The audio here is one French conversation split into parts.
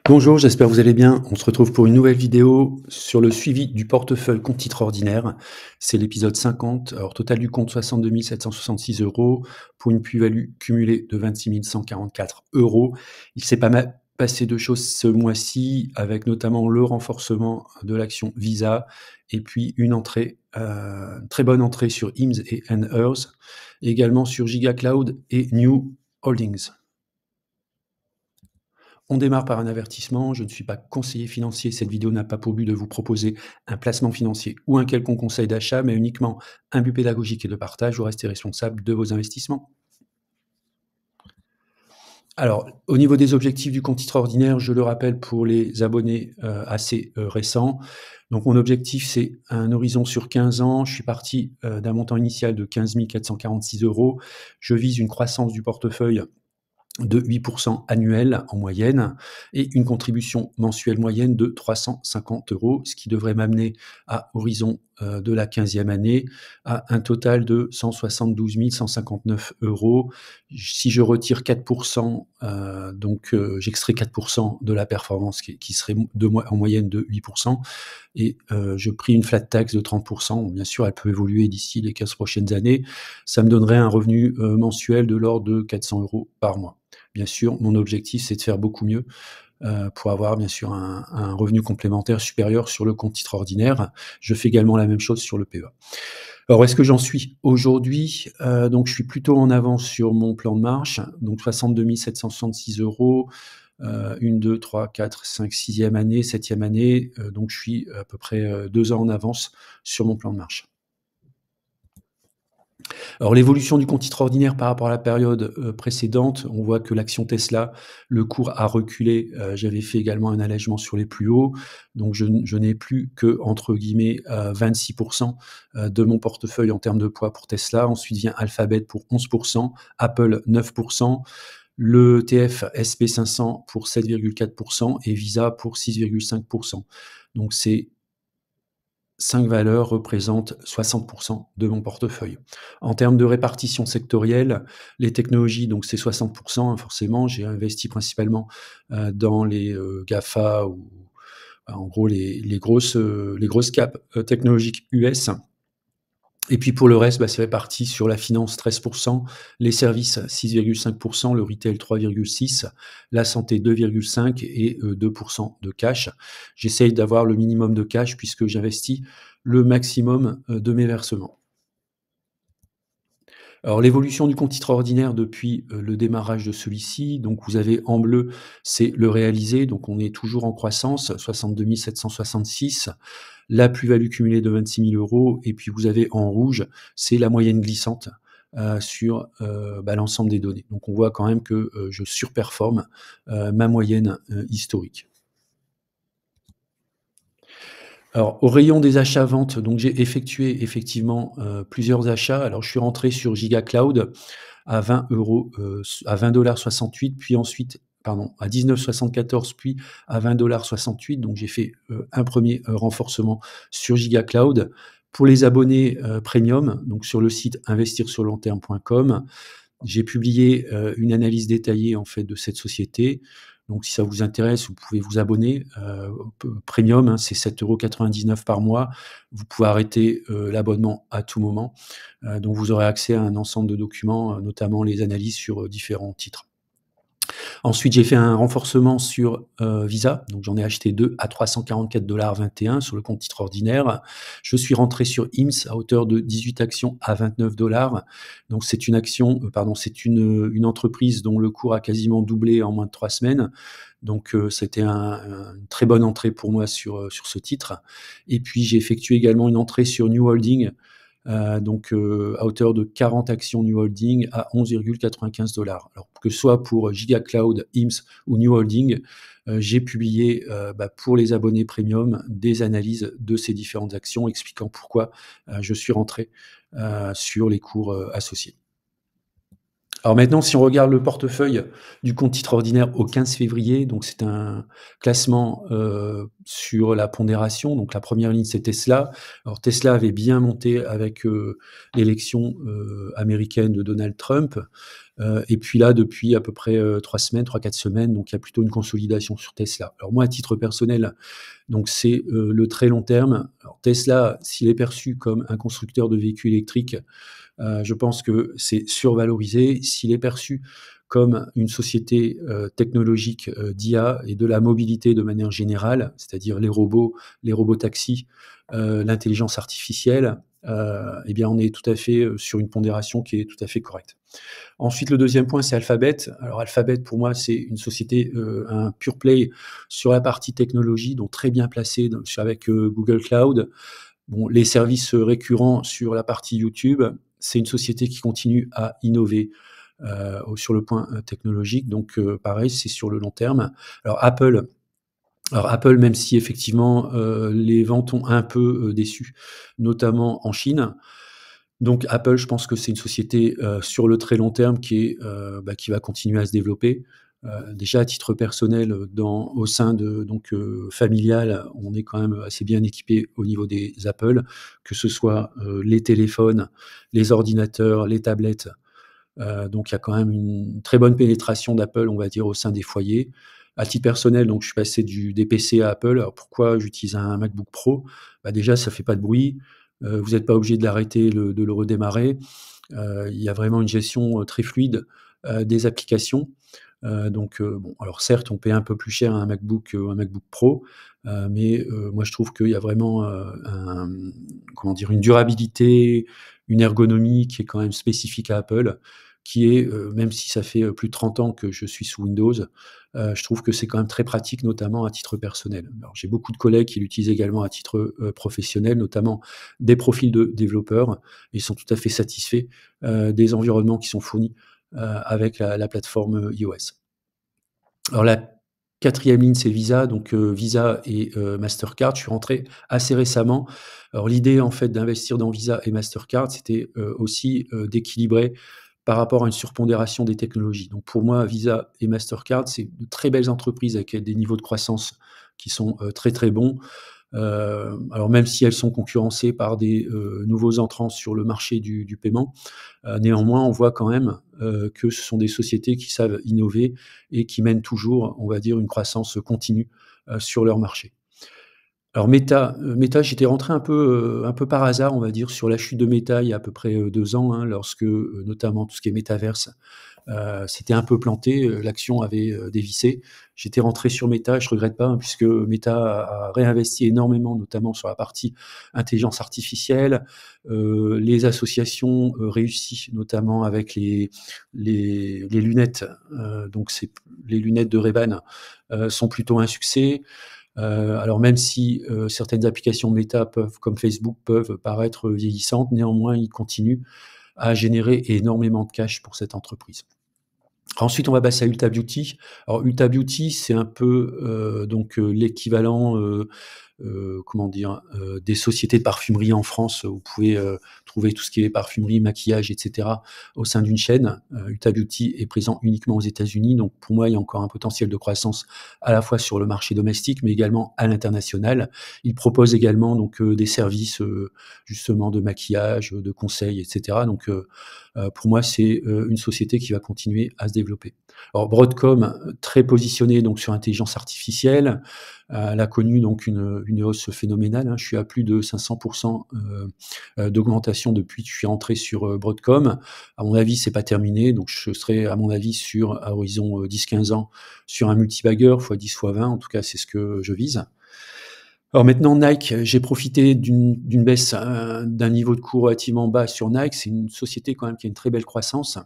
Bonjour, j'espère que vous allez bien. On se retrouve pour une nouvelle vidéo sur le suivi du portefeuille compte titres ordinaire. C'est l'épisode 50. Alors, total du compte 62 766 euros pour une plus-value cumulée de 26 144 euros. Il s'est pas mal passé de choses ce mois-ci, avec notamment le renforcement de l'action Visa et puis une entrée, très bonne entrée sur IMS et Earth, également sur Giga Cloud et New Holdings. On démarre par un avertissement, je ne suis pas conseiller financier, cette vidéo n'a pas pour but de vous proposer un placement financier ou un quelconque conseil d'achat, mais uniquement un but pédagogique et de partage. Vous restez responsable de vos investissements. Alors, au niveau des objectifs du compte titre ordinaire, je le rappelle pour les abonnés assez récents. Donc, mon objectif, c'est un horizon sur 15 ans. Je suis parti d'un montant initial de 15 446 euros. Je vise une croissance du portefeuille de 8% annuel en moyenne et une contribution mensuelle moyenne de 350 euros, ce qui devrait m'amener à horizon de la 15e année à un total de 172 159 euros. Si je retire 4%, j'extrais 4% de la performance qui serait en moyenne de 8%, et je pris une flat tax de 30%. Bien sûr, elle peut évoluer d'ici les 15 prochaines années. Ça me donnerait un revenu mensuel de l'ordre de 400 euros par mois. Bien sûr, mon objectif, c'est de faire beaucoup mieux pour avoir bien sûr un revenu complémentaire supérieur sur le compte titre ordinaire. Je fais également la même chose sur le PEA. Alors, où est-ce que j'en suis aujourd'hui? Donc, je suis plutôt en avance sur mon plan de marche, donc 62 766 euros, 1, 2, 3, 4, 5, 6e année, 7e année, donc je suis à peu près 2 ans en avance sur mon plan de marche. Alors, l'évolution du compte titre ordinaire par rapport à la période précédente, on voit que l'action Tesla, le cours a reculé. J'avais fait également un allègement sur les plus hauts, donc je n'ai plus que, entre guillemets, 26% de mon portefeuille en termes de poids pour Tesla. Ensuite vient Alphabet pour 11%, Apple 9%, le ETF SP500 pour 7,4% et Visa pour 6,5%. Donc ces 5 valeurs représentent 60% de mon portefeuille. En termes de répartition sectorielle, les technologies, donc c'est 60%, hein, forcément. J'ai investi principalement dans les GAFA, ou en gros les grosses caps technologiques US. Et puis pour le reste, c'est réparti sur la finance 13%, les services 6,5%, le retail 3,6%, la santé 2,5% et 2% de cash. J'essaye d'avoir le minimum de cash puisque j'investis le maximum de mes versements. Alors l'évolution du compte titre ordinaire depuis le démarrage de celui-ci, donc vous avez en bleu, c'est le réalisé, donc on est toujours en croissance, 62 766, la plus-value cumulée de 26 000 euros, et puis vous avez en rouge, c'est la moyenne glissante sur l'ensemble des données. Donc on voit quand même que je surperforme ma moyenne historique. Alors, au rayon des achats-ventes, donc j'ai effectué effectivement plusieurs achats. Alors, je suis rentré sur Giga Cloud à 20 euros, à 20,68 $, puis ensuite, pardon, à 19,74 $, puis à 20,68 $. Donc, j'ai fait un premier renforcement sur Giga Cloud. Pour les abonnés premium, donc sur le site investirsurlongterme.com, j'ai publié une analyse détaillée en fait de cette société. Donc, si ça vous intéresse, vous pouvez vous abonner. Premium, hein, c'est 7,99 € par mois. Vous pouvez arrêter l'abonnement à tout moment. Donc, vous aurez accès à un ensemble de documents, notamment les analyses sur différents titres. Ensuite, j'ai fait un renforcement sur Visa. Donc, j'en ai acheté 2 à 344,21 $ sur le compte titre ordinaire. Je suis rentré sur IMS à hauteur de 18 actions à 29 $. Donc, c'est une action, c'est une entreprise dont le cours a quasiment doublé en moins de 3 semaines. Donc, c'était une très bonne entrée pour moi sur ce titre. Et puis, j'ai effectué également une entrée sur New Holding, à hauteur de 40 actions New Holding à 11,95 $. Alors, que ce soit pour Giga Cloud, IMS ou New Holding, j'ai publié pour les abonnés premium des analyses de ces différentes actions expliquant pourquoi je suis rentré sur les cours associés. Alors maintenant, si on regarde le portefeuille du compte titre ordinaire au 15 février, donc c'est un classement sur la pondération. Donc la première ligne, c'est Tesla. Alors Tesla avait bien monté avec l'élection américaine de Donald Trump. Et puis là, depuis à peu près, 3 semaines, 3-4 semaines, donc il y a plutôt une consolidation sur Tesla. Alors moi, à titre personnel, donc c'est, le très long terme. Alors Tesla, s'il est perçu comme un constructeur de véhicules électriques, je pense que c'est survalorisé. S'il est perçu comme une société, technologique, d'IA et de la mobilité de manière générale, c'est-à-dire les robotaxis, l'intelligence artificielle, et bien, on est tout à fait, sur une pondération qui est tout à fait correcte. Ensuite, le deuxième point, c'est Alphabet. Alors Alphabet, pour moi, c'est une société, un pure play sur la partie technologie, donc très bien placée avec, Google Cloud. Bon, les services, récurrents sur la partie YouTube, c'est une société qui continue à innover, sur le point, technologique, donc pareil, c'est sur le long terme. Alors Apple, même si effectivement, les ventes ont un peu, déçu, notamment en Chine. Donc Apple, je pense que c'est une société, sur le très long terme qui va continuer à se développer. Déjà à titre personnel, au sein de donc familial, on est quand même assez bien équipé au niveau des Apple, que ce soit, les téléphones, les ordinateurs, les tablettes. Donc il y a quand même une très bonne pénétration d'Apple, on va dire, au sein des foyers. À titre personnel, donc je suis passé des PC à Apple. Alors pourquoi j'utilise un MacBook Pro? Bah, déjà, ça fait pas de bruit, vous êtes pas obligé de l'arrêter, de le redémarrer. Il y a vraiment une gestion, très fluide, des applications. Bon, alors certes, on paie un peu plus cher un MacBook Pro, mais moi je trouve qu'il y a vraiment, comment dire? Une durabilité, une ergonomie qui est quand même spécifique à Apple, qui est, même si ça fait, plus de 30 ans que je suis sous Windows, je trouve que c'est quand même très pratique, notamment à titre personnel. Alors j'ai beaucoup de collègues qui l'utilisent également à titre, professionnel, notamment des profils de développeurs. Ils sont tout à fait satisfaits, des environnements qui sont fournis, avec la plateforme, iOS. Alors la quatrième ligne, c'est Visa, donc Visa et Mastercard. Je suis rentré assez récemment. Alors l'idée, en fait, d'investir dans Visa et Mastercard, c'était, aussi, d'équilibrer par rapport à une surpondération des technologies. Donc pour moi, Visa et Mastercard, c'est de très belles entreprises avec des niveaux de croissance qui sont, très, très bons. Alors même si elles sont concurrencées par des, nouveaux entrants sur le marché du paiement, néanmoins, on voit quand même, que ce sont des sociétés qui savent innover et qui mènent toujours, on va dire, une croissance continue, sur leur marché. Alors Meta, j'étais rentré un peu par hasard, on va dire, sur la chute de Meta il y a à peu près, 2 ans, hein, lorsque, notamment tout ce qui est métaverse, s'était un peu planté, l'action avait, dévissé. J'étais rentré sur Meta, je regrette pas, hein, puisque Meta a réinvesti énormément, notamment sur la partie intelligence artificielle, les associations, réussies, notamment avec les lunettes, donc c'est les lunettes de Ray-Ban, sont plutôt un succès. Alors même si, certaines applications Meta comme Facebook peuvent paraître vieillissantes, néanmoins, ils continuent à générer énormément de cash pour cette entreprise. Ensuite, on va passer à Ulta Beauty. Alors Ulta Beauty, c'est un peu, l'équivalent, comment dire? Des sociétés de parfumerie en France. Vous pouvez, trouver tout ce qui est parfumerie, maquillage et cetera au sein d'une chaîne. Ulta Beauty est présent uniquement aux États-Unis, donc pour moi, il y a encore un potentiel de croissance à la fois sur le marché domestique, mais également à l'international. Ils proposent également donc, des services, justement de maquillage, de conseils et cetera. Pour moi, c'est, une société qui va continuer à se développer. Alors Broadcom, très positionné donc sur l'intelligence artificielle, elle a connu donc une hausse phénoménale, hein. Je suis à plus de 500 d'augmentation depuis que je suis entré sur, Broadcom. À mon avis, c'est pas terminé, donc je serai à mon avis à horizon, 10-15 ans sur un multibagueur fois 10 fois 20, en tout cas, c'est ce que je vise. Alors maintenant Nike, j'ai profité d'une baisse, d'un niveau de cours relativement bas sur Nike. C'est une société quand même qui a une très belle croissance.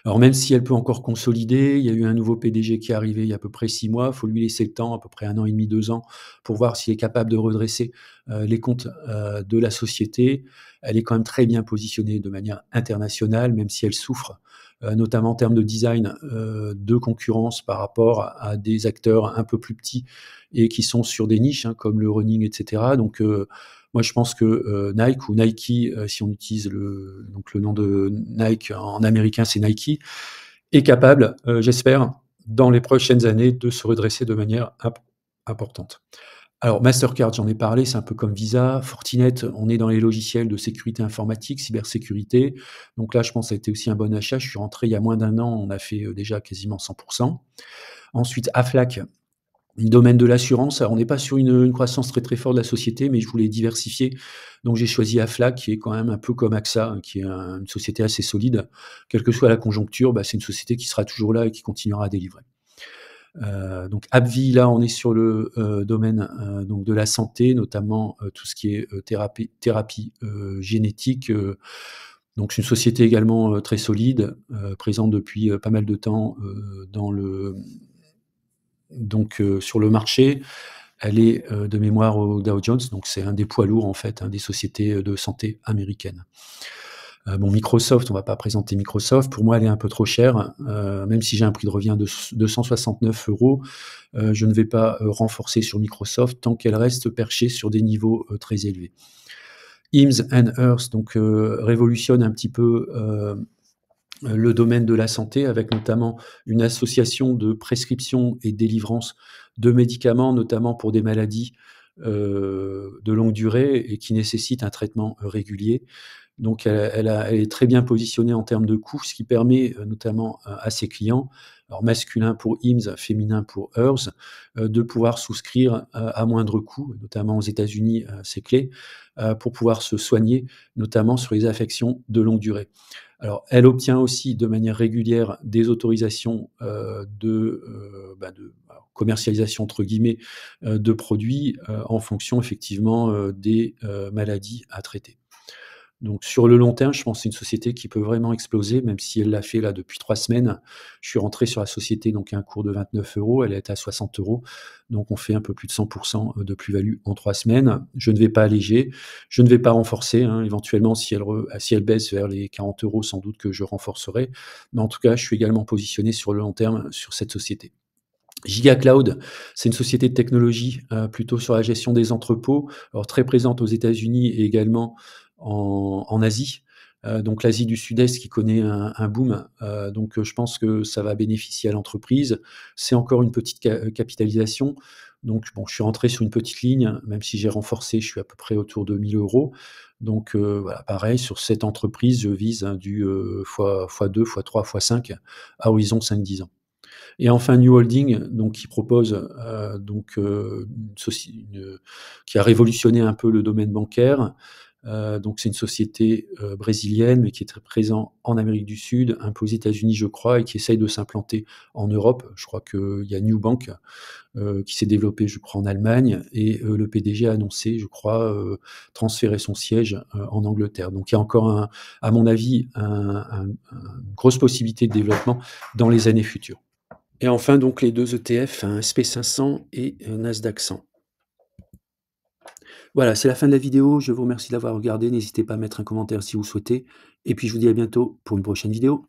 Alors même si elle peut encore consolider, il y a eu un nouveau PDG qui est arrivé il y a à peu près 6 mois. Il faut lui laisser le temps, à peu près 1 an et demi, 2 ans, pour voir s'il est capable de redresser, les comptes, de la société. Elle est quand même très bien positionnée de manière internationale, même si elle souffre, notamment en termes de design, de concurrence par rapport à des acteurs un peu plus petits et qui sont sur des niches, hein, comme le running et cetera. Moi, je pense que, Nike ou Nike, si on utilise le nom de Nike en américain, c'est Nike, est capable, j'espère, dans les prochaines années, de se redresser de manière importante. Alors Mastercard, j'en ai parlé, c'est un peu comme Visa. Fortinet, on est dans les logiciels de sécurité informatique, cybersécurité. Donc là, je pense que ça a été aussi un bon achat. Je suis rentré il y a moins d'un an, on a fait, déjà quasiment 100. Ensuite, Aflac, le domaine de l'assurance. Alors on n'est pas sur une croissance très, très forte de la société, mais je voulais diversifier. Donc j'ai choisi Aflac, qui est quand même un peu comme AXA, hein, qui est une société assez solide. Quelle que soit la conjoncture, bah, c'est une société qui sera toujours là et qui continuera à délivrer. Donc AbbVie, là, on est sur le, domaine, donc de la santé, notamment, tout ce qui est, thérapie, génétique, donc c'est une société également, très solide, présente depuis, pas mal de temps, dans le sur le marché. Elle est, de mémoire au Dow Jones, donc c'est un des poids lourds, en fait, hein, des sociétés, de santé américaines. Bon, Microsoft, on va pas présenter Microsoft. Pour moi, elle est un peu trop chère, même si j'ai un prix de revient de 269 €, je ne vais pas, renforcer sur Microsoft tant qu'elle reste perchée sur des niveaux, très élevés. Hims& Hers, donc révolutionne un petit peu, le domaine de la santé, avec notamment une association de prescription et délivrance de médicaments, notamment pour des maladies, de longue durée et qui nécessitent un traitement, régulier. Donc elle est très bien positionnée en termes de coûts, ce qui permet, notamment, à ses clients, alors masculin pour Hims, féminin pour Hers, de pouvoir souscrire, à moindre coût, notamment aux États-Unis, c'est clé, pour pouvoir se soigner, notamment sur les affections de longue durée. Alors elle obtient aussi de manière régulière des autorisations, de alors «commercialisation» entre guillemets, de produits, en fonction effectivement, des, maladies à traiter. Donc sur le long terme, je pense que c'est une société qui peut vraiment exploser, même si elle l'a fait là depuis 3 semaines. Je suis rentré sur la société donc à un cours de 29 €, elle est à 60 €, donc on fait un peu plus de 100 de plus-value en 3 semaines. Je ne vais pas alléger, je ne vais pas renforcer, hein, éventuellement si elle baisse vers les 40 €, sans doute que je renforcerai. Mais en tout cas, je suis également positionné sur le long terme sur cette société. Giga Cloud, c'est une société de technologie, plutôt sur la gestion des entrepôts, alors très présente aux États-Unis et également en Asie. Donc l'Asie du Sud-Est qui connaît un boom, je pense que ça va bénéficier à l'entreprise. C'est encore une petite capitalisation, donc bon, je suis rentré sur une petite ligne, même si j'ai renforcé, je suis à peu près autour de 1 000 €. Voilà, pareil sur cette entreprise, je vise, du, fois 2, fois 3, fois 5 à horizon 5-10 ans. Et enfin New Holding, donc qui propose, une qui a révolutionné un peu le domaine bancaire. Donc c'est une société, brésilienne, mais qui est très présent en Amérique du Sud, un peu aux États-Unis, je crois, et qui essaye de s'implanter en Europe. Je crois qu'il y a New Bank, qui s'est développé, je crois, en Allemagne, et le PDG a annoncé, je crois, transférer son siège, en Angleterre. Donc il y a encore à mon avis, une grosse possibilité de développement dans les années futures. Et enfin donc les 2 ETF, un SP500 et un Nasdaq 100. Voilà, c'est la fin de la vidéo. Je vous remercie d'avoir regardé. N'hésitez pas à mettre un commentaire si vous souhaitez. Et puis je vous dis à bientôt pour une prochaine vidéo.